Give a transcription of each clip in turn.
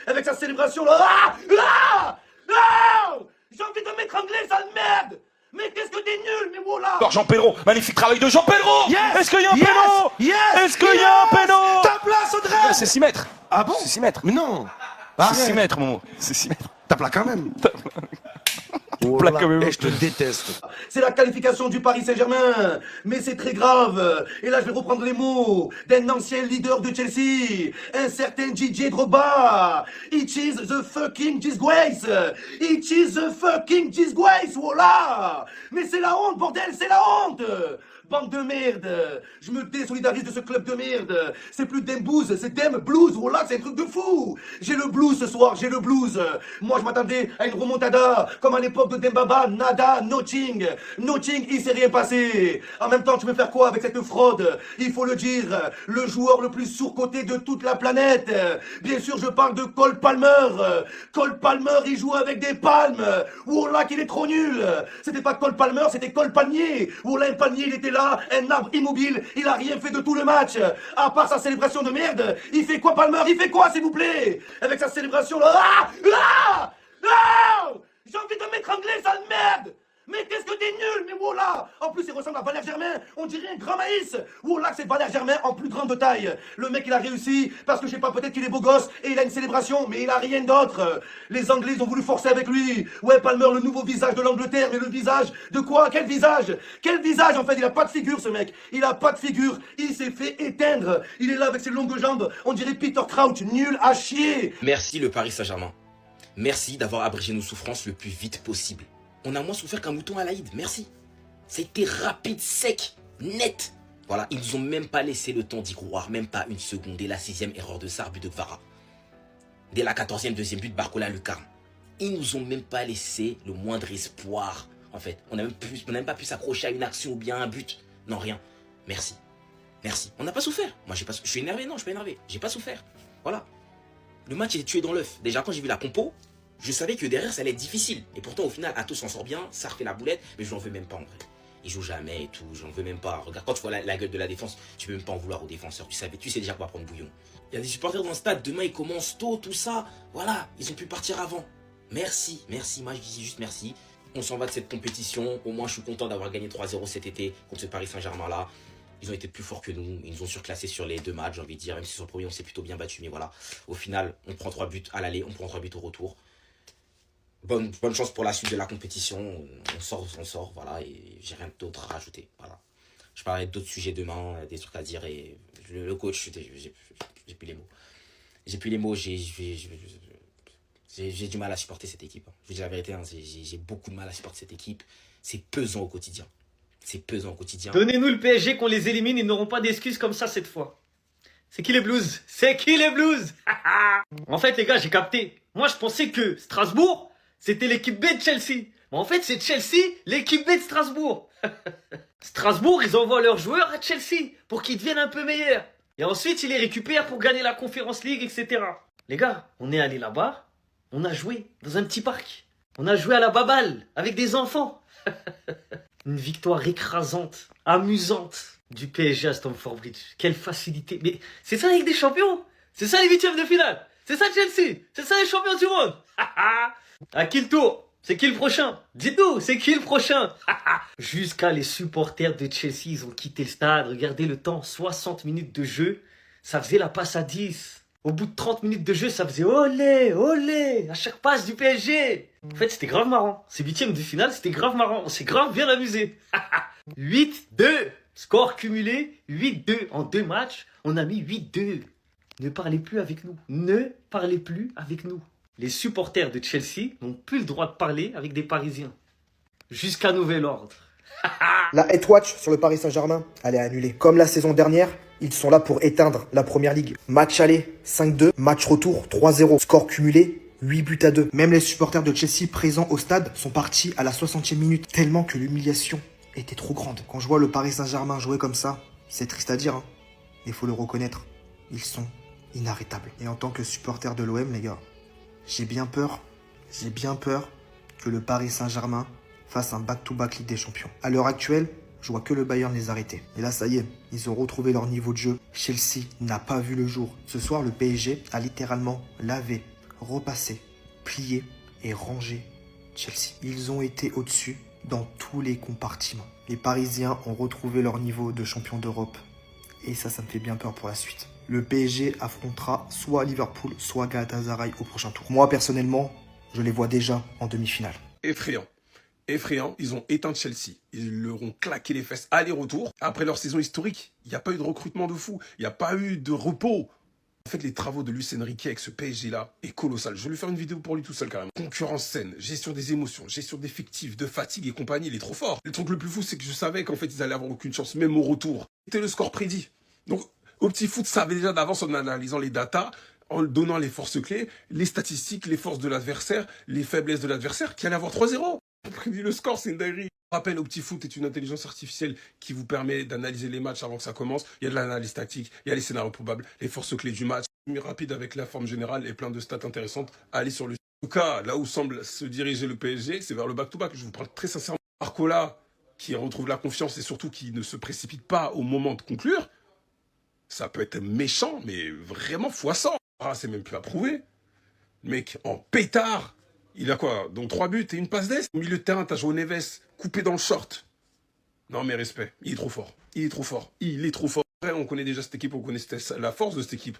avec sa célébration là. Ah, ah, ah, j'ai envie de m'étrangler, sale merde. Mais qu'est-ce que t'es nul, mais voilà. Jean Perrault, magnifique travail de Jean Perrault. Yes. Est-ce qu'il y a un Yes. péno? Yes. Est-ce qu'il y a un péno? Ta place, Audrey. C'est 6 mètres. Ah bon? C'est 6 mètres. Mais non. C'est 6 mètres, Momo. C'est 6 mètres. T'as plat quand même. Oh Plaque là, quand même. et je te déteste. C'est la qualification du Paris Saint-Germain, mais c'est très grave. Et là, je vais reprendre les mots d'un ancien leader de Chelsea, un certain Didier Drogba. It is the fucking disgrace. It is the fucking disgrace, voilà. Mais c'est la honte, bordel, c'est la honte. Bande de merde. Je me désolidarise de ce club de merde. C'est plus dem blues, c'est dem blues. Voilà, c'est un truc de fou. J'ai le blues ce soir, j'ai le blues. Moi, je m'attendais à une remontada, comme à l'époque de Dembaba, nada, nothing. Nothing, il s'est rien passé. En même temps, tu veux faire quoi avec cette fraude? Il faut le dire, le joueur le plus surcoté de toute la planète. Bien sûr, je parle de Cole Palmer. Cole Palmer, il joue avec des palmes. Voilà qu'il est trop nul. C'était pas Cole Palmer, c'était Cole Palmier. Voilà, un palmier, il était là, un arbre immobile, il a rien fait de tout le match. À part sa célébration de merde, il fait quoi Palmer? Il fait quoi, s'il vous plaît? Avec sa célébration là. Ah, ah, ah, j'ai envie de m'étrangler, sale merde. Mais qu'est-ce que t'es nul, mais voilà. En plus, il ressemble à Valère Germain, on dirait un grand maïs. Voilà, c'est Valère Germain en plus grande taille. Le mec, il a réussi, parce que je sais pas, peut-être qu'il est beau gosse, et il a une célébration, mais il a rien d'autre. Les Anglais, ils ont voulu forcer avec lui. Ouais, Palmer, le nouveau visage de l'Angleterre, mais le visage de quoi? Quel visage? Quel visage, en fait? Il a pas de figure, ce mec. Il a pas de figure. Il s'est fait éteindre. Il est là avec ses longues jambes, on dirait Peter Crouch, nul à chier. Merci le Paris Saint-Germain. Merci d'avoir abrégé nos souffrances le plus vite possible. On a moins souffert qu'un mouton à l'Aïd, merci. C'était rapide, sec, net. Voilà, ils nous ont même pas laissé le temps d'y croire, même pas une seconde. Dès la 6e erreur de Sarr, but de Kvara. Dès la 14e, deuxième but de Barcola Lucarne. Ils nous ont même pas laissé le moindre espoir, en fait. On n'a même pas pu s'accrocher à une action ou bien à un but. Non, rien. Merci. Merci. On n'a pas souffert. Moi, je suis énervé, non, je suis pas énervé. J'ai pas souffert. Voilà. Le match est tué dans l'œuf. Déjà, quand j'ai vu la compo, je savais que derrière, ça allait être difficile. Et pourtant, au final, Atos s'en sort bien, ça refait la boulette, mais je n'en veux même pas en vrai. Il joue jamais et tout, j'en veux même pas. Regarde, quand tu vois la gueule de la défense, tu peux même pas en vouloir aux défenseurs. Tu sais déjà qu'on va prendre bouillon. Il y a des supporters dans le stade, demain ils commencent tôt, tout ça. Voilà, ils ont pu partir avant. Merci, merci, moi je dis juste merci. On s'en va de cette compétition. Au moins, je suis content d'avoir gagné 3-0 cet été contre ce Paris Saint-Germain là. Ils ont été plus forts que nous, ils nous ont surclassés sur les 2 matchs, j'ai envie de dire. Même si sur le premier, on s'est plutôt bien battu, mais voilà. Au final, on prend 3 buts à l'aller, on prend 3 buts au retour. Bonne chance pour la suite de la compétition. On sort, voilà, et j'ai rien d'autre à rajouter. Voilà. Je parlerai d'autres sujets demain, des trucs à dire, et le coach, j'ai plus les mots. J'ai plus les mots, j'ai du mal à supporter cette équipe. Je vous dis la vérité, hein, j'ai beaucoup de mal à supporter cette équipe. C'est pesant au quotidien. C'est pesant au quotidien. Donnez-nous le PSG, qu'on les élimine, ils n'auront pas d'excuses comme ça cette fois. C'est qui les Blues? C'est qui les Blues? En fait, les gars, j'ai capté. Moi, je pensais que Strasbourg, c'était l'équipe B de Chelsea. Mais en fait, c'est Chelsea, l'équipe B de Strasbourg. Strasbourg, ils envoient leurs joueurs à Chelsea pour qu'ils deviennent un peu meilleurs. Et ensuite, ils les récupèrent pour gagner la Conference League, etc. Les gars, on est allé là-bas, on a joué dans un petit parc. On a joué à la baballe avec des enfants. Une victoire écrasante, amusante du PSG à Stamford Bridge. Quelle facilité. Mais c'est ça la Ligue des Champions. C'est ça les 8e de finale. C'est ça Chelsea. C'est ça les champions du monde. À qui le tour? C'est qui le prochain? Dites-nous, c'est qui le prochain? Jusqu'à les supporters de Chelsea, ils ont quitté le stade. Regardez le temps, 60 minutes de jeu. Ça faisait la passe à 10. Au bout de 30 minutes de jeu, ça faisait olé, olé, à chaque passe du PSG. En fait, c'était grave marrant. Ces 8e de finale, c'était grave marrant. On s'est grave bien amusé. 8-2. Score cumulé, 8-2. En 2 matchs, on a mis 8-2. Ne parlez plus avec nous. Ne parlez plus avec nous. Les supporters de Chelsea n'ont plus le droit de parler avec des Parisiens. Jusqu'à nouvel ordre. La Hate Watch sur le Paris Saint-Germain, elle est annulée. Comme la saison dernière, ils sont là pour éteindre la Première Ligue. Match aller, 5-2. Match retour, 3-0. Score cumulé, 8-2. Même les supporters de Chelsea présents au stade sont partis à la 60e minute, tellement que l'humiliation était trop grande. Quand je vois le Paris Saint-Germain jouer comme ça, c'est triste à dire, hein. Il faut le reconnaître. Ils sont inarrêtables. Et en tant que supporter de l'OM, les gars, j'ai bien peur que le Paris Saint-Germain fasse un back-to-back Ligue des Champions. À l'heure actuelle, je vois que le Bayern les arrêter. Et là, ça y est, ils ont retrouvé leur niveau de jeu. Chelsea n'a pas vu le jour. Ce soir, le PSG a littéralement lavé repasser, plier et ranger Chelsea. Ils ont été au-dessus dans tous les compartiments. Les Parisiens ont retrouvé leur niveau de champion d'Europe. Et ça me fait bien peur pour la suite. Le PSG affrontera soit Liverpool, soit Galatasaray au prochain tour. Moi, personnellement, je les vois déjà en demi-finale. Effrayant. Effrayant, ils ont éteint Chelsea. Ils leur ont claqué les fesses aller-retour. Après leur saison historique, il n'y a pas eu de recrutement de fou. Il n'y a pas eu de repos. En fait, les travaux de Luis Enrique avec ce PSG-là est colossal. Je vais lui faire une vidéo pour lui tout seul, carrément. Concurrence saine, gestion des émotions, gestion d'effectifs, de fatigue et compagnie, il est trop fort. Le truc le plus fou, c'est que je savais qu'en fait, ils allaient avoir aucune chance, même au retour. C'était le score prédit. Donc, au petit foot, savait déjà d'avance en analysant les datas, en donnant les forces clés, les statistiques, les forces de l'adversaire, les faiblesses de l'adversaire, qui allait avoir 3-0. On prédit le score, c'est une dinguerie. Rappel, au petit foot est une intelligence artificielle qui vous permet d'analyser les matchs avant que ça commence. Il y a de l'analyse tactique, il y a les scénarios probables, les forces clés du match. Rapide avec la forme générale et plein de stats intéressantes à aller sur le. En tout cas, là où semble se diriger le PSG, c'est vers le back-to-back. Je vous parle très sincèrement. Barcola, qui retrouve la confiance et surtout qui ne se précipite pas au moment de conclure, ça peut être méchant, mais vraiment x100. Ah, c'est même plus à prouver. Le mec, en pétard, il a quoi? Donc 3 buts et une passe d'ess. Au milieu de terrain, t'as João Neves, coupé dans le short. Non mais respect, il est trop fort. Il est trop fort. Il est trop fort. Après, on connaît déjà cette équipe, on connaît la force de cette équipe.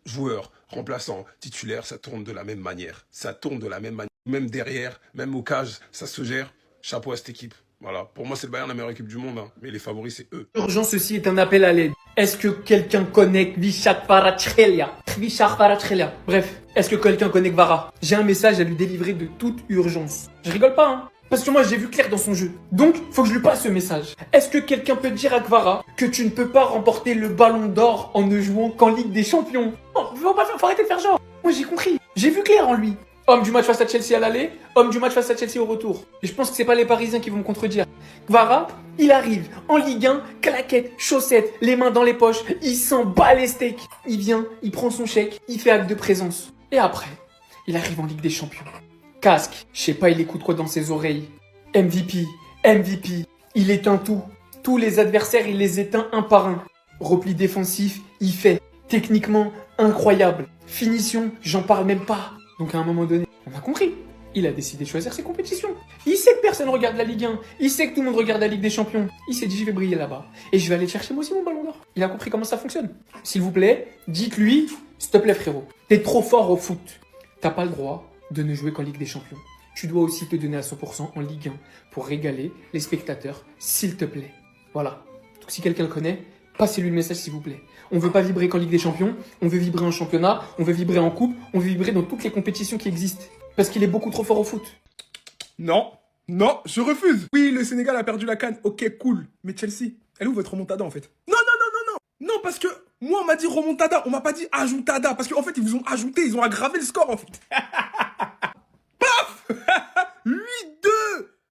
Joueurs, remplaçants, titulaires, ça tourne de la même manière. Ça tourne de la même manière. Même derrière, même au cage, ça se gère. Chapeau à cette équipe. Voilà. Pour moi, c'est le Bayern, la meilleure équipe du monde. Hein. Mais les favoris, c'est eux. Urgent, ceci est un appel à l'aide. Est-ce que quelqu'un connaît Kvichak Kvaratskhelia? Bref, est-ce que quelqu'un connaît Kvara? J'ai un message à lui délivrer de toute urgence. Je rigole pas, hein. Parce que moi, j'ai vu clair dans son jeu. Donc, faut que je lui passe ce message. Est-ce que quelqu'un peut dire à Kvara que tu ne peux pas remporter le ballon d'or en ne jouant qu'en Ligue des Champions? Non, faut arrêter de faire genre. Moi, j'ai compris. J'ai vu clair en lui. Homme du match face à Chelsea à l'aller, homme du match face à Chelsea au retour. Et je pense que c'est pas les Parisiens qui vont me contredire. Kvara, il arrive en Ligue 1, claquette, chaussettes, les mains dans les poches, il s'en bat les steaks. Il vient, il prend son chèque, il fait acte de présence. Et après, il arrive en Ligue des Champions. Casque, je sais pas, il écoute quoi dans ses oreilles. MVP, il éteint tout. Tous les adversaires, il les éteint un par un. Repli défensif, il fait. Techniquement, incroyable. Finition, j'en parle même pas. Donc à un moment donné, on a compris. Il a décidé de choisir ses compétitions. Il sait que personne regarde la Ligue 1. Il sait que tout le monde regarde la Ligue des Champions. Il s'est dit, je vais briller là-bas. Et je vais aller chercher moi aussi mon ballon d'or. Il a compris comment ça fonctionne. S'il vous plaît, dites-lui, s'il te plaît frérot, t'es trop fort au foot. T'as pas le droit de ne jouer qu'en Ligue des Champions. Tu dois aussi te donner à 100% en Ligue 1 pour régaler les spectateurs, s'il te plaît. Voilà. Donc si quelqu'un le connaît, passez-lui le message s'il vous plaît. On veut pas vibrer qu'en Ligue des Champions, on veut vibrer en championnat, on veut vibrer en coupe, on veut vibrer dans toutes les compétitions qui existent. Parce qu'il est beaucoup trop fort au foot. Non, non, je refuse. Oui, le Sénégal a perdu la CAN. Ok, cool. Mais Chelsea, elle est où votre remontada en fait? Non, non, non, non, non. Non, parce que moi, on m'a dit remontada, on m'a pas dit ajoutada. Parce qu'en fait, ils vous ont ajouté, ils ont aggravé le score en fait. Paf 8-2.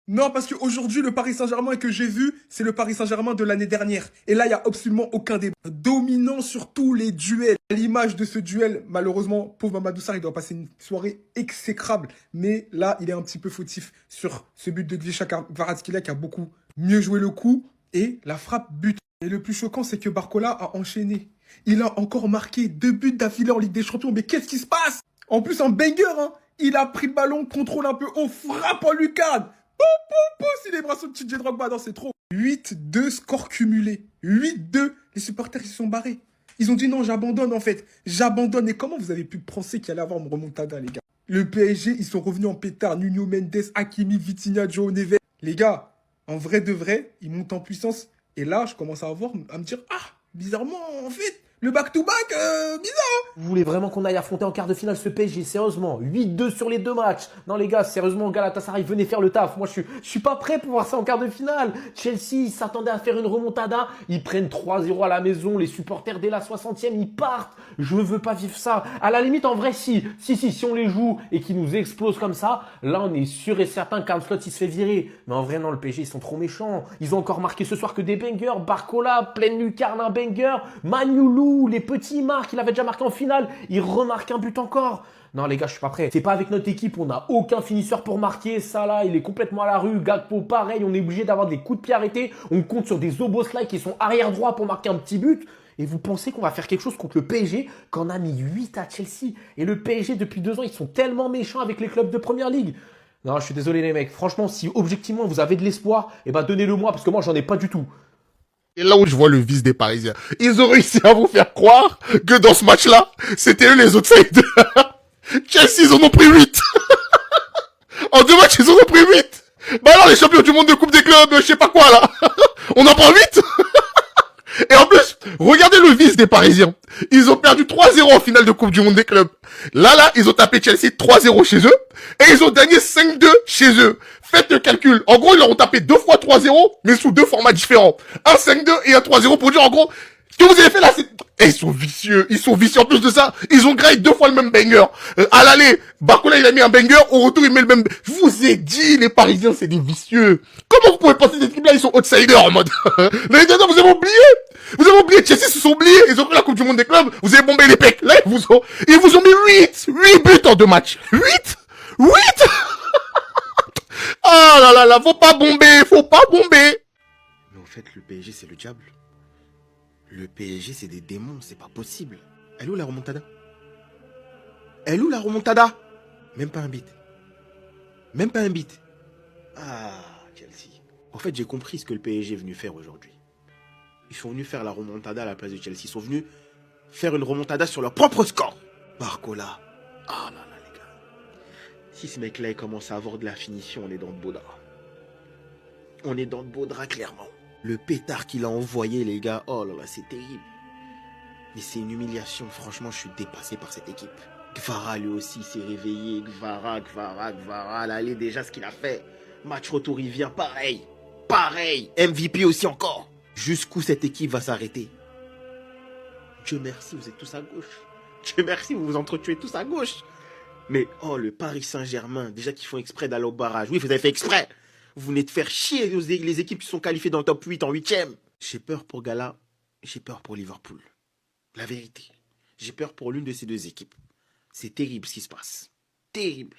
Non, parce qu'aujourd'hui, le Paris Saint-Germain que j'ai vu, c'est le Paris Saint-Germain de l'année dernière. Et là, il n'y a absolument aucun débat. Dominant sur tous les duels. À l'image de ce duel, malheureusement, pauvre Mamadou Sarr, il doit passer une soirée exécrable. Mais là, il est un petit peu fautif sur ce but de Kvichak Kvaratskhelia qui a beaucoup mieux joué le coup. Et la frappe but. Et le plus choquant, c'est que Barcola a enchaîné. Il a encore marqué 2 buts d'affilée en Ligue des Champions. Mais qu'est-ce qui se passe? En plus, un banger, hein. Il a pris le ballon, contrôle un peu haut, frappe en lucarne. Si les bras sont de TJ Drogba, non, c'est trop. 8-2 score cumulé. 8-2. Les supporters, ils se sont barrés. Ils ont dit non, j'abandonne en fait. J'abandonne. Et comment vous avez pu penser qu'il allait avoir une remontada, les gars? Le PSG, ils sont revenus en pétard. Nuno Mendes, Hakimi, Vitinha, João Neves. Les gars, en vrai de vrai, ils montent en puissance. Et là, je commence à me dire, ah, bizarrement, en fait, le back-to-back, bizarre. Vous voulez vraiment qu'on aille affronter en quart de finale ce PSG, sérieusement? 8-2 sur les 2 matchs. Non les gars, sérieusement, Galatasaray, venez faire le taf. Moi, je suis pas prêt pour voir ça en quart de finale. Chelsea, ils s'attendaient à faire une remontada. Ils prennent 3-0 à la maison. Les supporters, dès la 60e, ils partent. Je veux pas vivre ça. À la limite, en vrai, si on les joue et qu'ils nous explosent comme ça, là, on est sûr et certain qu'Ancelotti il se fait virer. Mais en vrai, non, le PSG, ils sont trop méchants. Ils ont encore marqué ce soir que des bangers. Barcola, pleine lucarne, un banger. Magnoulou, les petits marques, il avait déjà marqué en finale. Il remarque un but encore. Non les gars, je suis pas prêt. C'est pas avec notre équipe, on n'a aucun finisseur pour marquer. Ça là, il est complètement à la rue. Gakpo, pareil, on est obligé d'avoir des coups de pied arrêtés. On compte sur des Oboslai qui sont arrière droit pour marquer un petit but. Et vous pensez qu'on va faire quelque chose contre le PSG quand on a mis 8 à Chelsea. Et le PSG, depuis 2 ans, ils sont tellement méchants avec les clubs de Première Ligue. Non, je suis désolé les mecs. Franchement, si objectivement vous avez de l'espoir, eh ben donnez-le moi parce que moi j'en ai pas du tout. Et là où je vois le vice des Parisiens, ils ont réussi à vous faire croire que dans ce match-là, c'était eux les outsiders. Chelsea, ils en ont pris 8. En 2 matchs, ils en ont pris 8. Bah alors, les champions du monde de Coupe des clubs, je sais pas quoi, là. On en prend 8. Et en plus, regardez le vice des Parisiens. Ils ont perdu 3-0 en finale de Coupe du monde des clubs. Là, ils ont tapé Chelsea 3-0 chez eux. Et ils ont gagné 5-2 chez eux. Faites le calcul. En gros, ils leur ont tapé 2 fois 3-0, mais sous 2 formats différents. Un 5-2 et un 3-0 pour dire, en gros, ce que vous avez fait là, c'est... Et ils sont vicieux. Ils sont vicieux. En plus de ça, ils ont grillé 2 fois le même banger. À l'aller, Barcola, il a mis un banger. Au retour, il met le même... Je vous ai dit, les Parisiens, c'est des vicieux. Comment vous pouvez penser que cette équipe-là, ils sont outsiders en mode... L'année dernière, vous avez oublié. Vous avez oublié. Chelsea se sont oubliés. Ils ont pris la Coupe du monde des clubs. Vous avez bombé les pecs. Là, ils vous ont mis 8 buts en 2 matchs. 8 Ah là là, faut pas bomber. Mais en fait, le PSG, c'est le diable. Le PSG, c'est des démons, c'est pas possible. Elle est où la remontada? Même pas un beat. Ah, Chelsea. En fait, j'ai compris ce que le PSG est venu faire aujourd'hui. Ils sont venus faire la remontada à la place de Chelsea. Ils sont venus faire une remontada sur leur propre score. Barcola. Ah là là, les gars. Si ce mec-là, il commence à avoir de la finition, on est dans le beau drap. On est dans le beau drap, clairement. Le pétard qu'il a envoyé, les gars, oh là là, c'est terrible. Mais c'est une humiliation, franchement, je suis dépassé par cette équipe. Gvara, lui aussi, s'est réveillé. Gvara, là, allez, déjà ce qu'il a fait. Match retour, il vient, pareil. MVP aussi encore. Jusqu'où cette équipe va s'arrêter? Dieu merci, vous êtes tous à gauche. Dieu merci, vous vous entretuez tous à gauche. Mais, oh, le Paris Saint-Germain, déjà qu'ils font exprès d'aller au barrage. Oui, vous avez fait exprès. Vous venez de faire chier les équipes qui sont qualifiées dans le top 8 en 8e. J'ai peur pour Gala, j'ai peur pour Liverpool. La vérité. J'ai peur pour l'une de ces 2 équipes. C'est terrible ce qui se passe. Terrible.